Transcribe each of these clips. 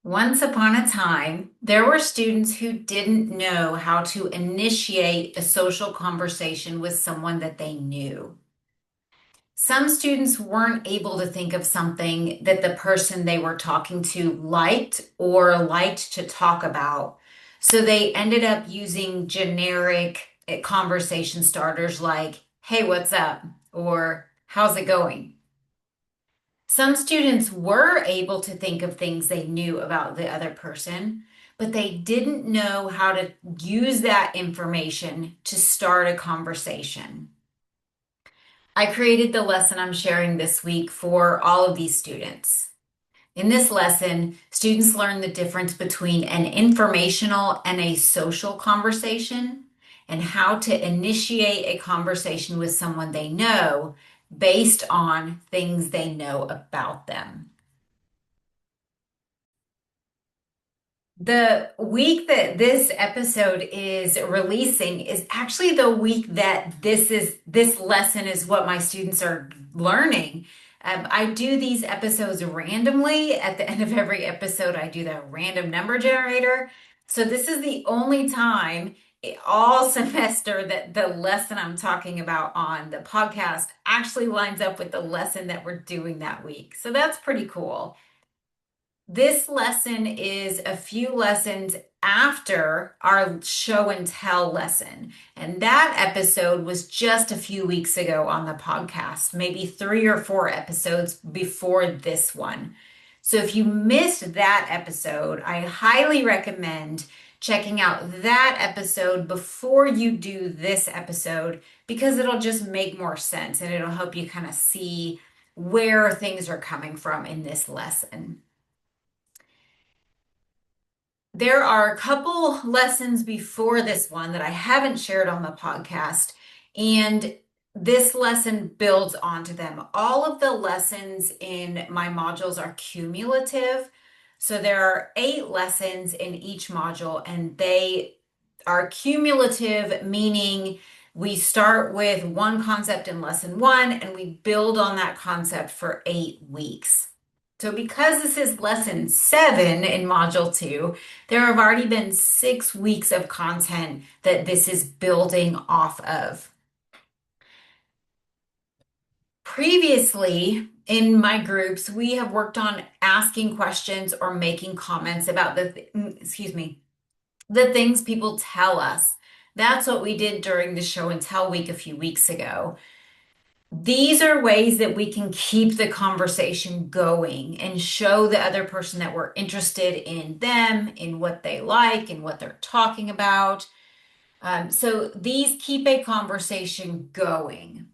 Once upon a time, there were students who didn't know how to initiate a social conversation with someone that they knew. Some students weren't able to think of something that the person they were talking to liked or liked to talk about. So they ended up using generic conversation starters like, hey, what's up? Or how's it going? Some students were able to think of things they knew about the other person, but they didn't know how to use that information to start a conversation. I created the lesson I'm sharing this week for all of these students. In this lesson, students learn the difference between an informational and a social conversation and how to initiate a conversation with someone they know based on things they know about them. The week that this episode is releasing is actually the week that this lesson is what my students are learning. I do these episodes randomly. At the end of every episode, I do the random number generator. So this is the only time all semester that the lesson I'm talking about on the podcast actually lines up with the lesson that we're doing that week. So that's pretty cool. This lesson is a few lessons after our show and tell lesson. And that episode was just a few weeks ago on the podcast, maybe 3 or 4 episodes before this one. So if you missed that episode, I highly recommend checking out that episode before you do this episode because it'll just make more sense and it'll help you kind of see where things are coming from in this lesson. There are a couple lessons before this one that I haven't shared on the podcast, and this lesson builds onto them. All of the lessons in my modules are cumulative. So there are 8 lessons in each module, and they are cumulative, meaning we start with one concept in lesson one and we build on that concept for 8 weeks. So because this is lesson 7 in module 2, there have already been 6 weeks of content that this is building off of. Previously, in my groups, we have worked on asking questions or making comments about the things people tell us. That's what we did during the show and tell week a few weeks ago. These are ways that we can keep the conversation going and show the other person that we're interested in them, in what they like, and what they're talking about. So these keep a conversation going.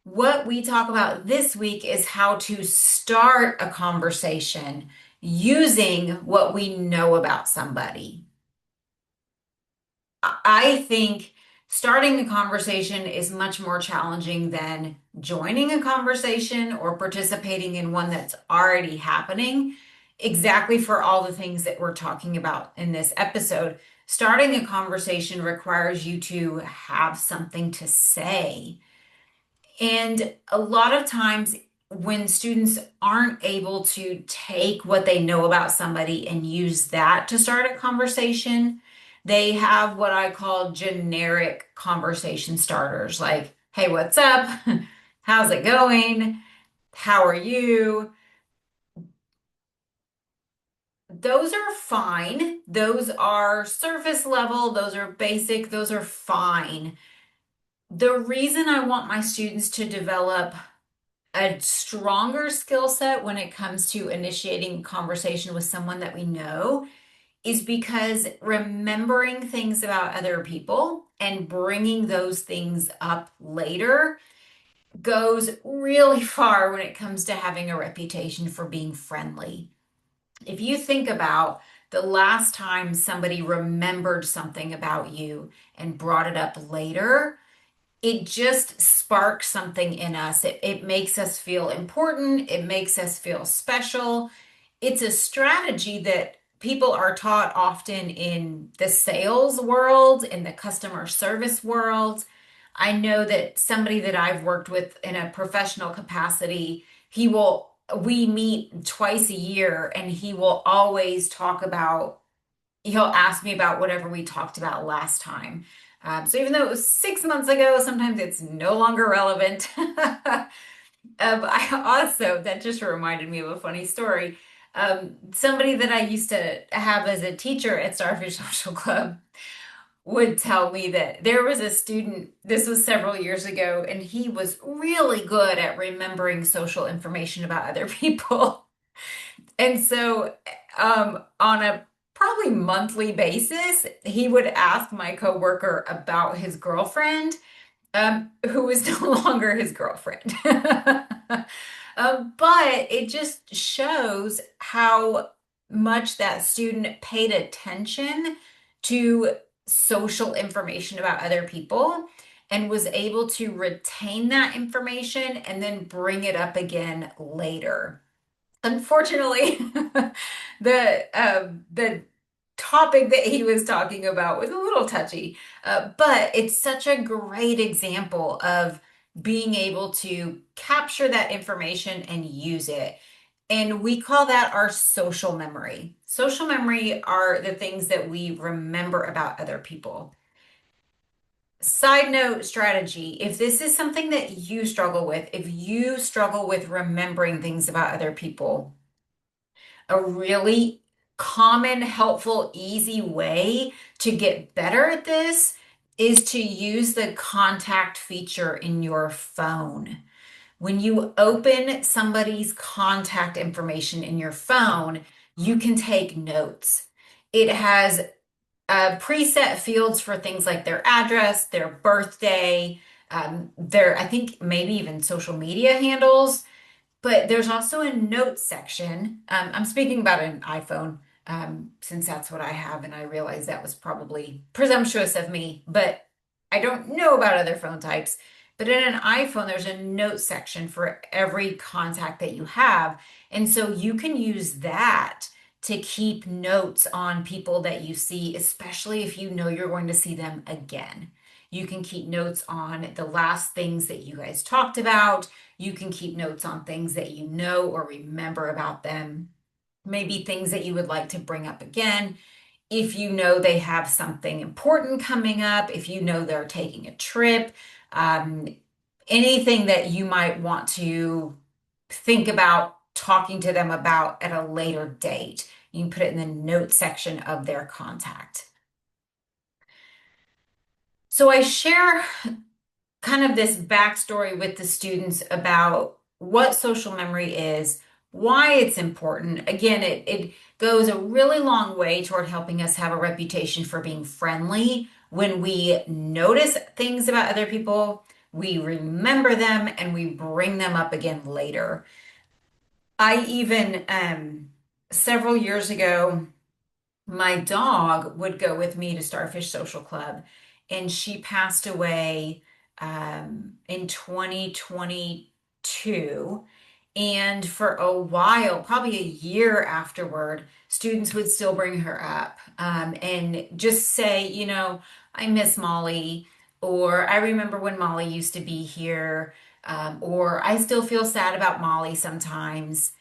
What we talk about this week is how to start a conversation using what we know about somebody. I think starting a conversation is much more challenging than joining a conversation or participating in one that's already happening, exactly for all the things that we're talking about in this episode. Starting a conversation requires you to have something to say. And a lot of times, when students aren't able to take what they know about somebody and use that to start a conversation, they have what I call generic conversation starters like, hey, what's up? How's it going? How are you? Those are fine. Those are surface level. Those are basic. Those are fine. The reason I want my students to develop a stronger skill set when it comes to initiating conversation with someone that we know is because remembering things about other people and bringing those things up later goes really far when it comes to having a reputation for being friendly. If you think about the last time somebody remembered something about you and brought it up later, it just sparks something in us. It makes us feel important. It makes us feel special. It's a strategy that people are taught often in the sales world, in the customer service world. I know that somebody that I've worked with in a professional capacity, he will we meet twice a year and he will always talk about, he'll ask me about whatever we talked about last time. So even though it was 6 months ago, sometimes it's no longer relevant. I also, that just reminded me of a funny story. Somebody that I used to have as a teacher at Starfish Social Club would tell me that there was a student, this was several years ago, and he was really good at remembering social information about other people. And so, on a probably monthly basis, he would ask my coworker about his girlfriend, who is no longer his girlfriend. But it just shows how much that student paid attention to social information about other people and was able to retain that information and then bring it up again later. Unfortunately, the topic that he was talking about was a little touchy, but it's such a great example of being able to capture that information and use it. And we call that our social memory. Social memory are the things that we remember about other people. Side note strategy, if this is something that you struggle with, if you struggle with remembering things about other people, a really common, helpful, easy way to get better at this is to use the contact feature in your phone. When you open somebody's contact information in your phone, you can take notes. It has preset fields for things like their address, their birthday, their, I think maybe even social media handles. But there's also a notes section. I'm speaking about an iPhone, since that's what I have, and I realize that was probably presumptuous of me, but I don't know about other phone types. But in an iPhone, there's a notes section for every contact that you have. And so you can use that to keep notes on people that you see, especially if you know you're going to see them again. You can keep notes on the last things that you guys talked about. You can keep notes on things that you know or remember about them, maybe things that you would like to bring up again. If you know they have something important coming up, if you know they're taking a trip, um, anything that you might want to think about talking to them about at a later date, you can put it in the notes section of their contact. So I share kind of this backstory with the students about what social memory is, why it's important. Again, it goes a really long way toward helping us have a reputation for being friendly when we notice things about other people, we remember them, and we bring them up again later. I even, several years ago, my dog would go with me to Starfish Social Club, and she passed away in 2022. And for a while, probably a year afterward, students would still bring her up, and just say, I miss Molly, or I remember when Molly used to be here, or I still feel sad about Molly sometimes.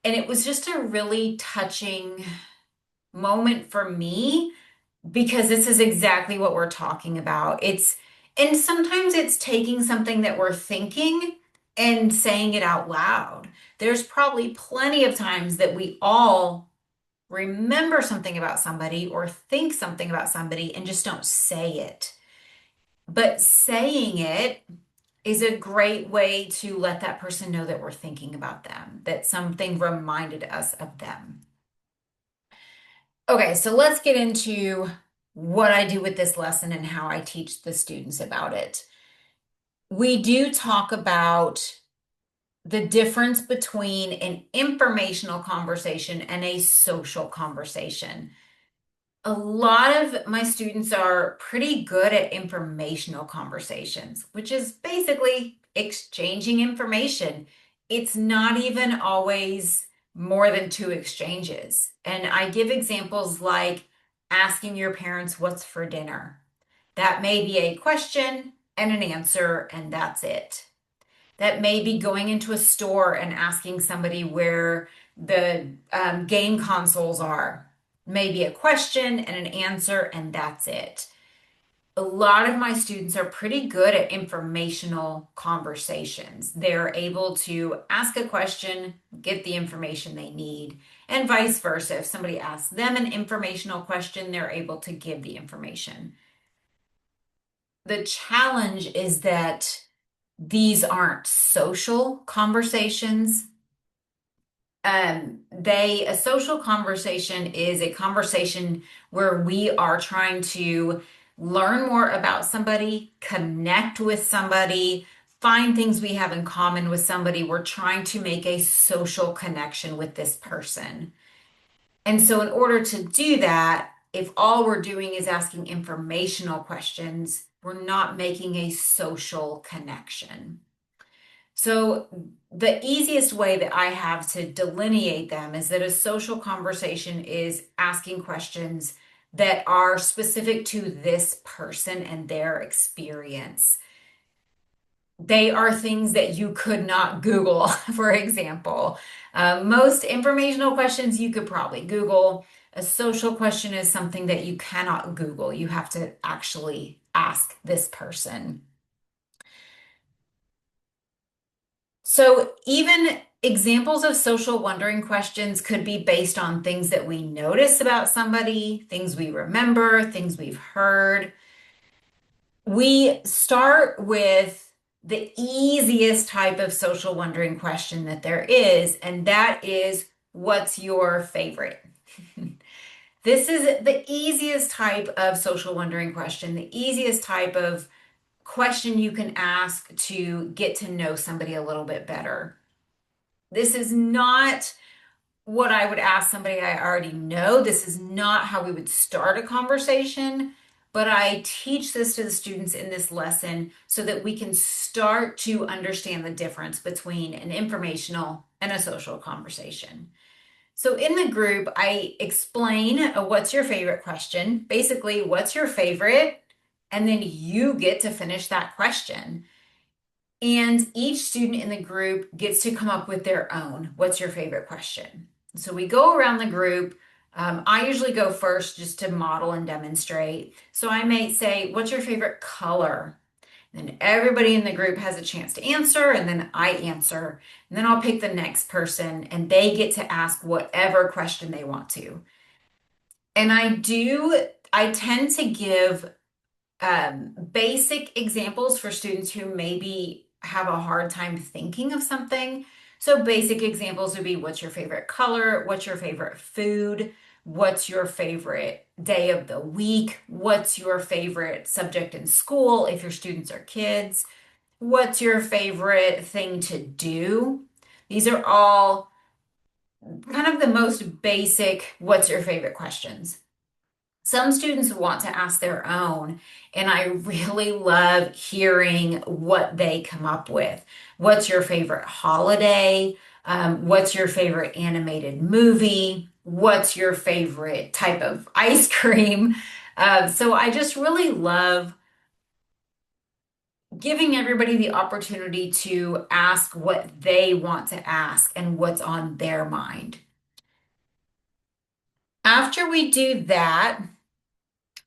And it was just a really touching moment for me because this is exactly what we're talking about. And sometimes it's taking something that we're thinking and saying it out loud. There's probably plenty of times that we all remember something about somebody or think something about somebody and just don't say it. But saying it is a great way to let that person know that we're thinking about them, that something reminded us of them. Okay, so let's get into what I do with this lesson and how I teach the students about it. We do talk about the difference between an informational conversation and a social conversation. A lot of my students are pretty good at informational conversations, which is basically exchanging information. It's not even always more than two exchanges. And I give examples like asking your parents what's for dinner. That may be a question and an answer, and that's it. That may be going into a store and asking somebody where the game consoles are. Maybe a question and an answer, and that's it. A lot of my students are pretty good at informational conversations. They're able to ask a question, get the information they need, and vice versa. If somebody asks them an informational question, they're able to give the information. The challenge is that these aren't social conversations. A social conversation is a conversation where we are trying to learn more about somebody, connect with somebody, find things we have in common with somebody. We're trying to make a social connection with this person. And so, in order to do that, if all we're doing is asking informational questions, we're not making a social connection. So, the easiest way that I have to delineate them is that a social conversation is asking questions that are specific to this person and their experience. They are things that you could not Google, for example. Most informational questions you could probably Google. A social question is something that you cannot Google. You have to actually ask this person. So, even examples of social wondering questions could be based on things that we notice about somebody, things we remember, things we've heard. We start with the easiest type of social wondering question that there is, and that is, what's your favorite? This is the easiest type of social wondering question, the easiest type of question you can ask to get to know somebody a little bit better. This is not what I would ask somebody I already know. This is not how we would start a conversation, but I teach this to the students in this lesson so that we can start to understand the difference between an informational and a social conversation. So in the group, I explain what's your favorite question, basically, what's your favorite? And then you get to finish that question. And each student in the group gets to come up with their own. What's your favorite question? So we go around the group. I usually go first just to model and demonstrate. So I may say, what's your favorite color? And then everybody in the group has a chance to answer, and then I answer. And then I'll pick the next person, and they get to ask whatever question they want to. And I tend to give basic examples for students who maybe have a hard time thinking of something. So, basic examples would be, what's your favorite color? What's your favorite food? What's your favorite day of the week? What's your favorite subject in school if your students are kids? What's your favorite thing to do? These are all kind of the most basic, what's your favorite questions. Some students want to ask their own, and I really love hearing what they come up with. What's your favorite holiday? What's your favorite animated movie? What's your favorite type of ice cream? So I just really love giving everybody the opportunity to ask what they want to ask and what's on their mind. After we do that,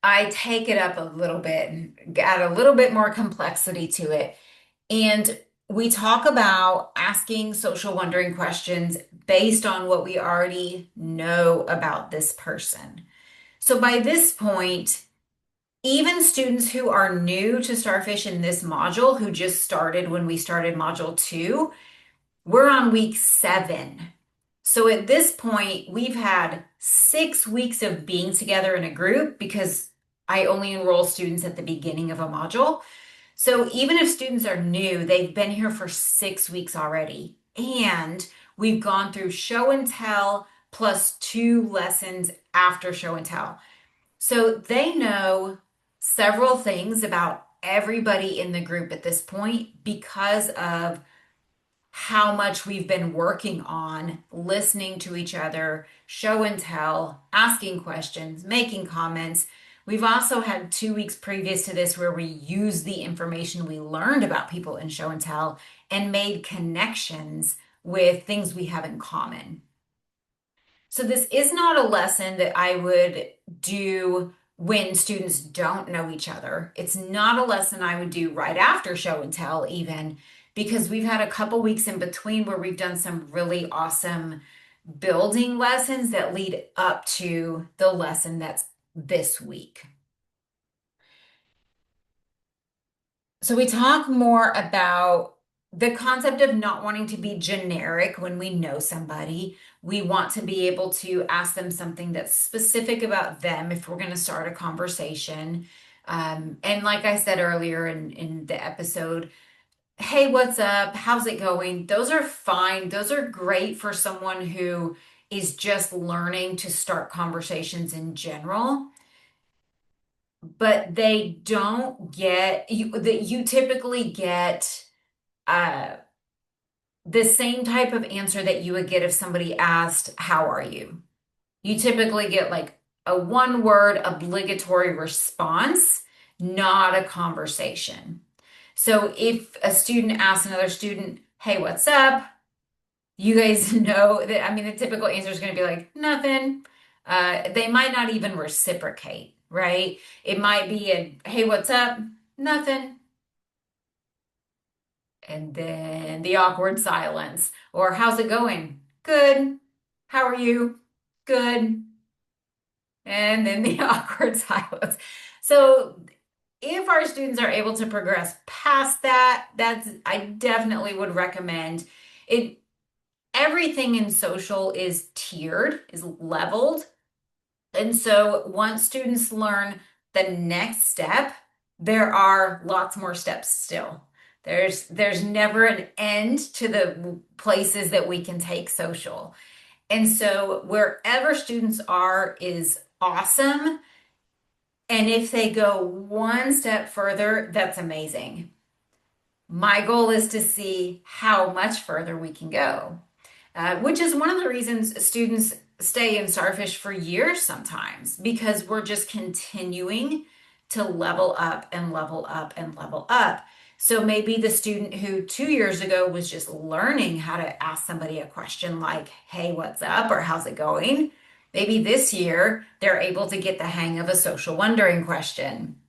I take it up a little bit and add a little bit more complexity to it. And we talk about asking social wondering questions based on what we already know about this person. So by this point, even students who are new to Starfish in this module, who just started when we started module 2, we're on week 7. So at this point, we've had 6 weeks of being together in a group because I only enroll students at the beginning of a module. So even if students are new, they've been here for 6 weeks already. And we've gone through show and tell plus 2 lessons after show and tell. So they know several things about everybody in the group at this point because of how much we've been working on listening to each other, show and tell, asking questions, making comments. We've also had 2 weeks previous to this where we used the information we learned about people in show and tell and made connections with things we have in common. So this is not a lesson that I would do when students don't know each other. It's not a lesson I would do right after show and tell, even because we've had a couple weeks in between where we've done some really awesome building lessons that lead up to the lesson that's this week. So we talk more about the concept of not wanting to be generic when we know somebody. We want to be able to ask them something that's specific about them if we're going to start a conversation. And like I said earlier in the episode, hey, what's up? How's it going? Those are fine. Those are great for someone who is just learning to start conversations in general, but they don't get you that you typically get uh the same type of answer that you would get if somebody asked, how are you? You typically get like a one word obligatory response, not a conversation. So if a student asks another student, hey, what's up? You guys know that, I mean, the typical answer is going to be like, nothing. They might not even reciprocate, right? It might be a, hey, what's up? Nothing. And then the awkward silence. Or how's it going? Good. How are you? Good. And then the awkward silence. So if our students are able to progress past that, that's I definitely would recommend it. Everything in social is tiered, is leveled. And so once students learn the next step, there are lots more steps still. There's never an end to the places that we can take social. And so wherever students are is awesome. And if they go one step further, that's amazing. My goal is to see how much further we can go, which is one of the reasons students stay in Starfish for years sometimes, because we're just continuing to level up and level up and level up. So maybe the student who 2 years ago was just learning how to ask somebody a question like, hey, what's up? Or how's it going? Maybe this year they're able to get the hang of a social wondering question.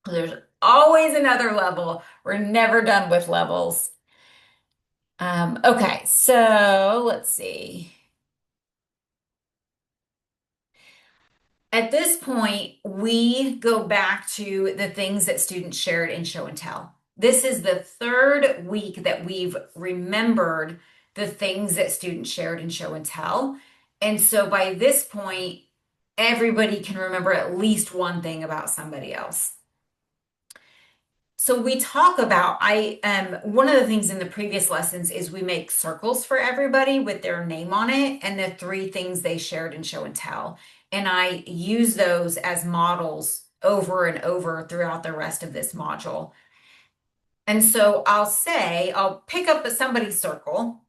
There's always another level. We're never done with levels. Okay, so let's see. At this point, we go back to the things that students shared in show and tell. This is the third week that we've remembered the things that students shared in show and tell. And so by this point, everybody can remember at least one thing about somebody else. So we talk about one of the things in the previous lessons is we make circles for everybody with their name on it and the three things they shared in show and tell. And I use those as models over and over throughout the rest of this module. And so I'll pick up somebody's circle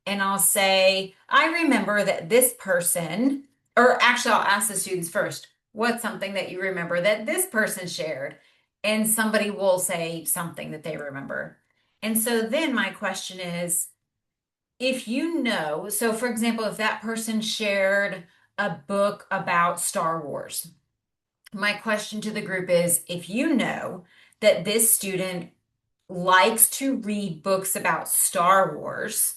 and I'll say, I remember that this person, or actually, I'll ask the students first, what's something that you remember that this person shared? And somebody will say something that they remember. And so then my question is, if you know, so for example, if that person shared a book about Star Wars, my question to the group is, if you know that this student likes to read books about Star Wars,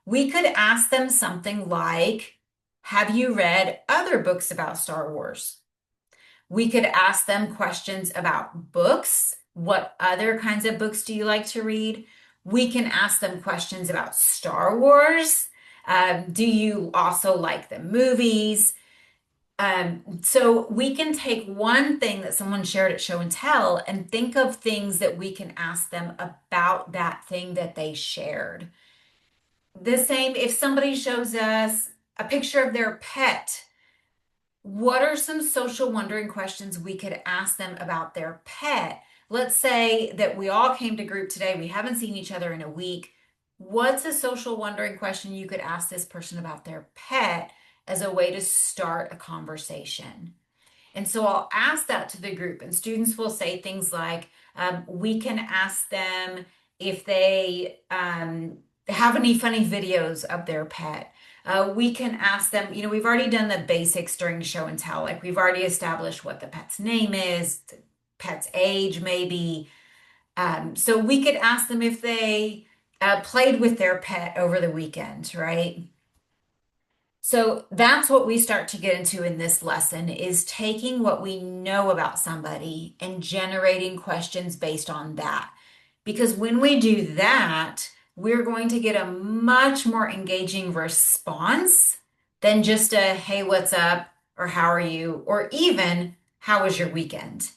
we could ask them something like, have you read other books about Star Wars? We could ask them questions about books. What other kinds of books do you like to read? We can ask them questions about Star Wars. Do you also like the movies? So we can take one thing that someone shared at show and tell and think of things that we can ask them about that thing that they shared. The same if somebody shows us a picture of their pet, what are some social wondering questions we could ask them about their pet? Let's say that we all came to group today, we haven't seen each other in a week. What's a social wondering question you could ask this person about their pet as a way to start a conversation? And so I'll ask that to the group, and students will say things like, we can ask them if they have any funny videos of their pet. We can ask them, we've already done the basics during show and tell. Like we've already established what the pet's name is, the pet's age, maybe. So we could ask them if they played with their pet over the weekend, right? So that's what we start to get into in this lesson is taking what we know about somebody and generating questions based on that. Because when we do that, we're going to get a much more engaging response than just a, hey, what's up? Or how are you? Or even, how was your weekend?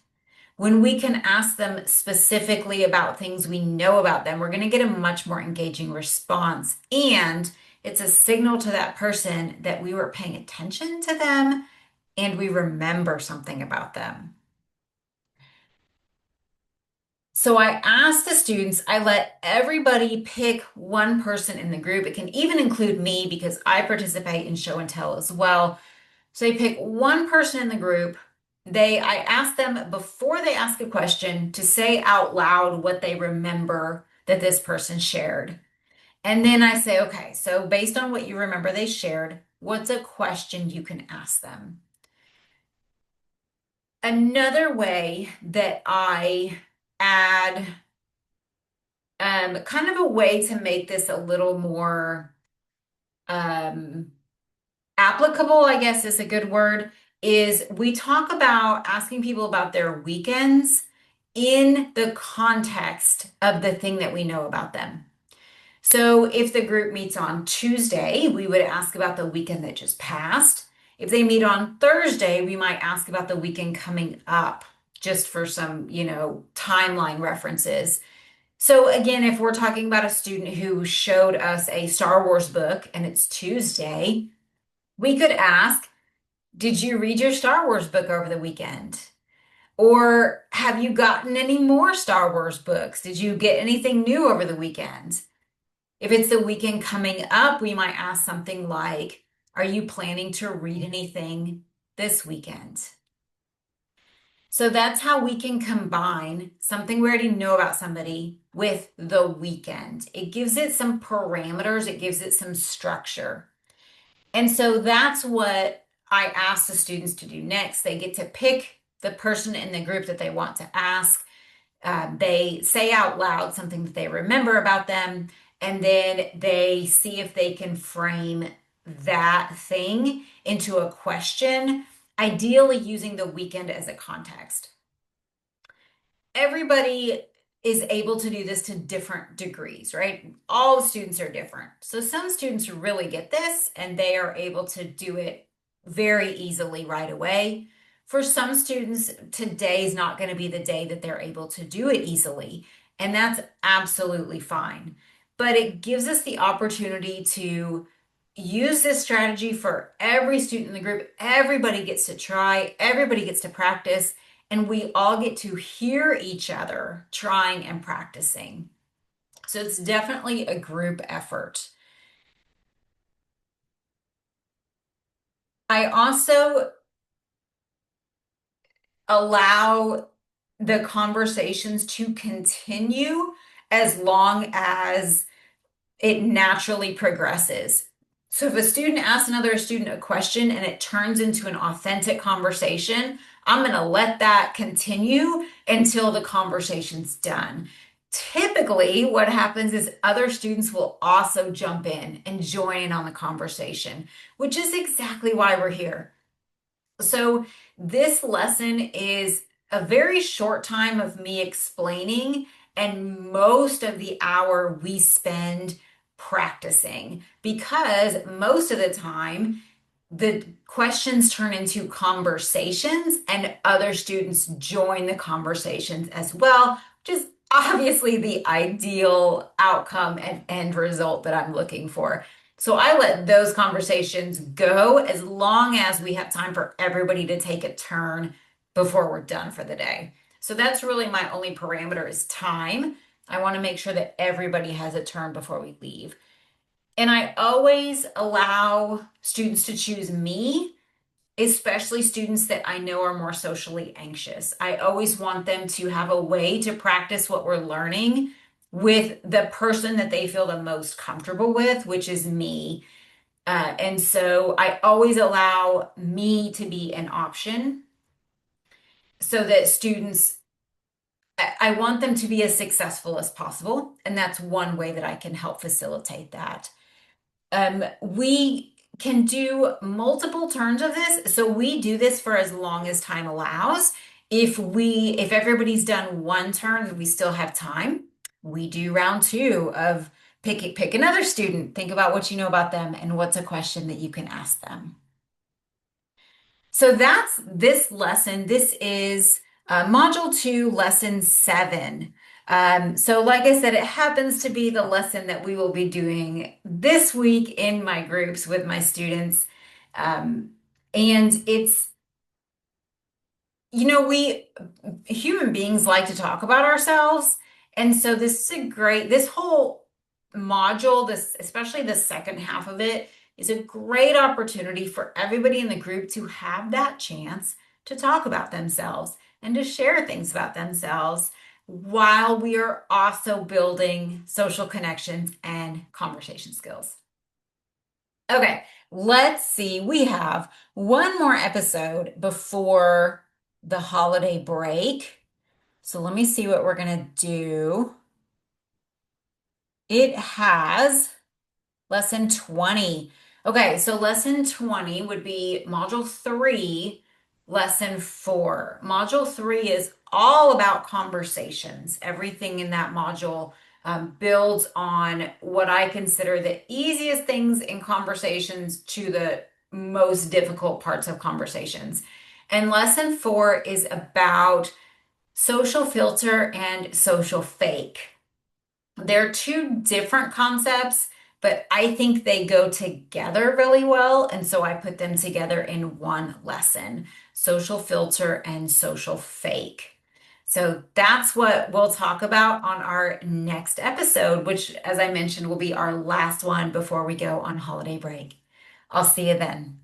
When we can ask them specifically about things we know about them, we're going to get a much more engaging response. And it's a signal to that person that we were paying attention to them and we remember something about them. So I asked the students, I let everybody pick one person in the group. It can even include me because I participate in show and tell as well. So they pick one person in the group. I ask them before they ask a question to say out loud what they remember that this person shared. And then I say, okay, so based on what you remember they shared, what's a question you can ask them? Another way that I add kind of a way to make this a little more um, applicable, I guess is a good word, is we talk about asking people about their weekends in the context of the thing that we know about them. So if the group meets on Tuesday, we would ask about the weekend that just passed. If they meet on Thursday, we might ask about the weekend coming up, just for some, timeline references. So again, if we're talking about a student who showed us a Star Wars book and it's Tuesday, we could ask, did you read your Star Wars book over the weekend? Or have you gotten any more Star Wars books? Did you get anything new over the weekend? If it's the weekend coming up, we might ask something like, are you planning to read anything this weekend? So that's how we can combine something we already know about somebody with the weekend. It gives it some parameters, it gives it some structure. And so that's what I ask the students to do next. They get to pick the person in the group that they want to ask. They say out loud something that they remember about them, and then they see if they can frame that thing into a question, ideally using the weekend as a context. Everybody is able to do this to different degrees, right? All students are different. So some students really get this and they are able to do it very easily right away. For some students, today is not going to be the day that they're able to do it easily, and that's absolutely fine. But it gives us the opportunity to use this strategy for every student in the group. Everybody gets to try, everybody gets to practice, and we all get to hear each other trying and practicing. So it's definitely a group effort. I also allow the conversations to continue as long as it naturally progresses. So if a student asks another student a question and it turns into an authentic conversation, I'm going to let that continue until the conversation's done. Typically, what happens is other students will also jump in and join in on the conversation, which is exactly why we're here. So this lesson is a very short time of me explaining, and most of the hour we spend practicing because most of the time the questions turn into conversations and other students join the conversations as well, which is obviously the ideal outcome and end result that I'm looking for. So I let those conversations go as long as we have time for everybody to take a turn before we're done for the day. So that's really my only parameter is time. I want to make sure that everybody has a turn before we leave. And I always allow students to choose me especially students that I know are more socially anxious. I always want them to have a way to practice what we're learning with the person that they feel the most comfortable with, which is me. And so I always allow me to be an option so that students, I want them to be as successful as possible. And that's one way that I can help facilitate that. We can do multiple turns of this. So we do this for as long as time allows. If everybody's done one turn and we still have time, we do round two of pick another student, think about what you know about them and what's a question that you can ask them. So that's this lesson. This is Module 2, Lesson 7. So like I said, it happens to be the lesson that we will be doing this week in my groups with my students. And it's, we human beings like to talk about ourselves. And so this whole module, especially the second half of it, is a great opportunity for everybody in the group to have that chance to talk about themselves and to share things about themselves while we are also building social connections and conversation skills. Okay, let's see. We have one more episode before the holiday break. So let me see what we're going to do. It has lesson 20. Okay, so lesson 20 would be module 3, lesson 4. Module 3 is all about conversations. Everything in that module builds on what I consider the easiest things in conversations to the most difficult parts of conversations. And lesson 4 is about social filter and social fake. They're two different concepts, but I think they go together really well. And so I put them together in one lesson, social filter and social fake. So that's what we'll talk about on our next episode, which, as I mentioned, will be our last one before we go on holiday break. I'll see you then.